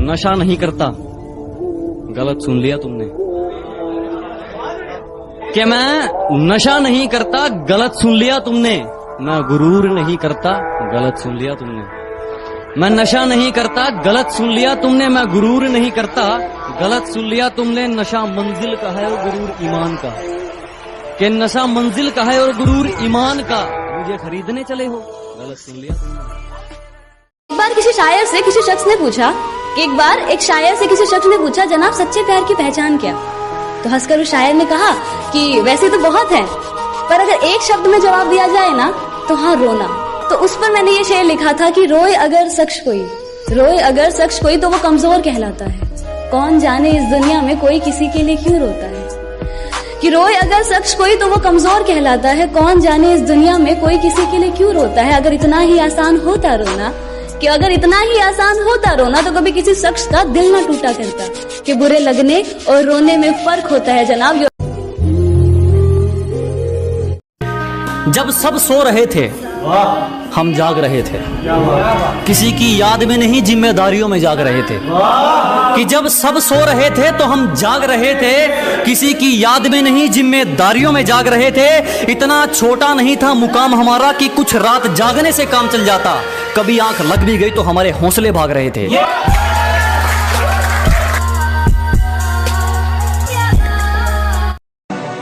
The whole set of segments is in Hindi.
नशा नहीं करता, गलत सुन लिया तुमने। कि मैं नशा नहीं करता, गलत सुन लिया तुमने। मैं गुरूर नहीं करता, गलत सुन लिया तुमने। मैं नशा नहीं करता, गलत सुन लिया तुमने। मैं गुरूर नहीं करता, गलत सुन लिया तुमने। नशा मंजिल का है और गुरूर ईमान का। कि नशा मंजिल का है और गुरूर ईमान का। मुझे खरीदने चले हो, गलत सुन लिया तुमने। एक बार किसी शायर से किसी शख्स ने पूछा जनाब सच्चे प्यार की पहचान क्या? तो हंसकर उस शायर ने कहा कि वैसे तो बहुत है, पर अगर एक शब्द में जवाब दिया जाए ना तो हाँ, रोना। तो उस पर मैंने ये शेर लिखा था कि रोए अगर शख्स कोई तो वो कमजोर कहलाता है। कौन जाने इस दुनिया में कोई किसी के लिए क्यों रोता है। कि रोए अगर शख्स कोई तो वो कमजोर कहलाता है। कौन जाने इस दुनिया में कोई किसी के लिए क्यों रोता है। अगर इतना ही आसान होता रोना तो कभी किसी शख्स का दिल ना टूटा करता। कि बुरे लगने और रोने में फर्क होता है जनाब। जब सब सो रहे थे हम जाग रहे थे, किसी की याद में नहीं जिम्मेदारियों में जाग रहे थे। कि जब सब सो रहे थे तो हम जाग रहे थे, किसी की याद में नहीं जिम्मेदारियों में जाग रहे थे। इतना छोटा नहीं था मुकाम हमारा कि कुछ रात जागने से काम चल जाता। कभी आंख लग भी गई तो हमारे हौसले भाग रहे थे।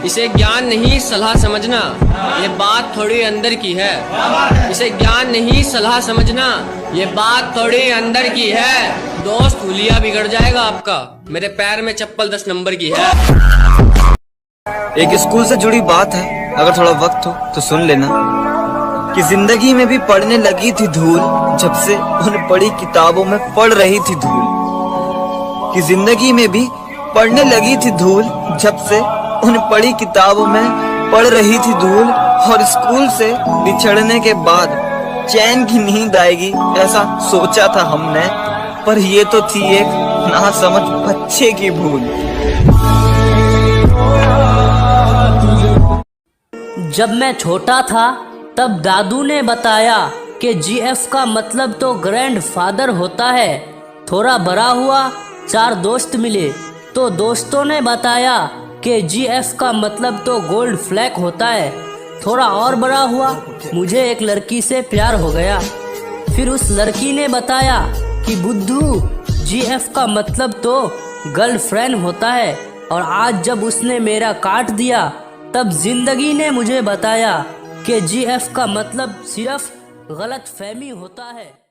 इसे ज्ञान नहीं सलाह समझना, ये बात थोड़ी अंदर की है। इसे ज्ञान नहीं सलाह समझना, ये बात थोड़ी अंदर की है। दोस्त हुलिया बिगड़ जाएगा आपका, मेरे पैर में चप्पल 10 नंबर की है। एक स्कूल से जुड़ी बात है, अगर थोड़ा वक्त हो तो सुन लेना। कि जिंदगी में भी पढ़ने लगी थी धूल, जब से उन पढ़ी किताबों में पढ़ रही थी धूल। कि जिंदगी में भी पढ़ने लगी थी धूल, जब से उन पढ़ी किताबों में पढ़ रही थी धूल। और स्कूल से बिछड़ने के बाद चैन की नींद आएगी, ऐसा सोचा था हमने। पर ये तो थी एक नासमझ बच्चे की भूल। जब मैं छोटा था तब दादू ने बताया कि जीएफ का मतलब तो ग्रैंडफादर होता है। थोड़ा बड़ा हुआ, 4 दोस्त मिले तो दोस्तों ने बताया कि जीएफ का मतलब तो गोल्ड फ्लैग होता है। थोड़ा और बड़ा हुआ, मुझे एक लड़की से प्यार हो गया। फिर उस लड़की ने बताया कि बुद्धू, जीएफ का मतलब तो गर्लफ्रेंड होता है। और आज जब उसने मेरा काट दिया तब जिंदगी ने मुझे बताया कि जीएफ का मतलब सिर्फ गलतफहमी होता है।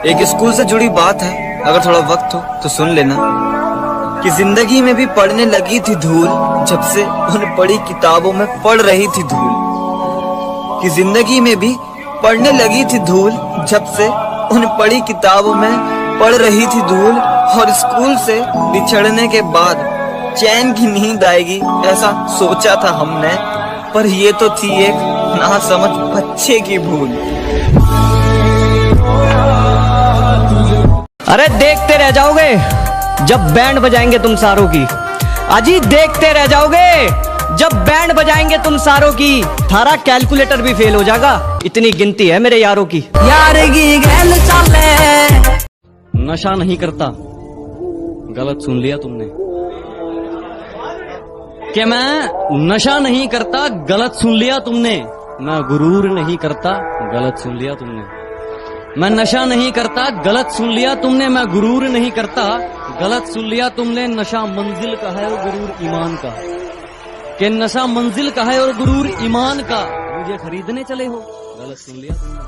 एक स्कूल से जुड़ी बात है, अगर थोड़ा वक्त हो तो सुन लेना। कि जिंदगी में भी पढ़ने लगी थी धूल, जब से उन पढ़ी किताबों में पढ़ रही थी धूल। कि जिंदगी में भी पढ़ने लगी थी धूल, जब से उन पढ़ी किताबों में पढ़ रही थी धूल। और स्कूल से बिछड़ने के बाद चैन की नींद आएगी, ऐसा सोचा था हमने। पर ये तो थी एक नासमझ बच्चे की भूल। अरे देखते रह जाओगे जब बैंड बजाएंगे तुम सारों की। अजी देखते रह जाओगे जब बैंड बजाएंगे तुम सारों की। थारा कैलकुलेटर भी फेल हो जाएगा, इतनी गिनती है मेरे यारों की। नशा नहीं करता, गलत सुन लिया तुमने। कि मैं नशा नहीं करता, गलत सुन लिया तुमने। मैं गुरूर नहीं करता, गलत सुन लिया तुमने। मैं नशा नहीं करता, गलत सुन लिया तुमने। मैं गुरूर नहीं करता, गलत सुन लिया तुमने। नशा मंजिल का है और गुरूर ईमान का। कि नशा मंजिल का है और गुरूर ईमान का। मुझे खरीदने चले हो, गलत सुन लिया तुमने।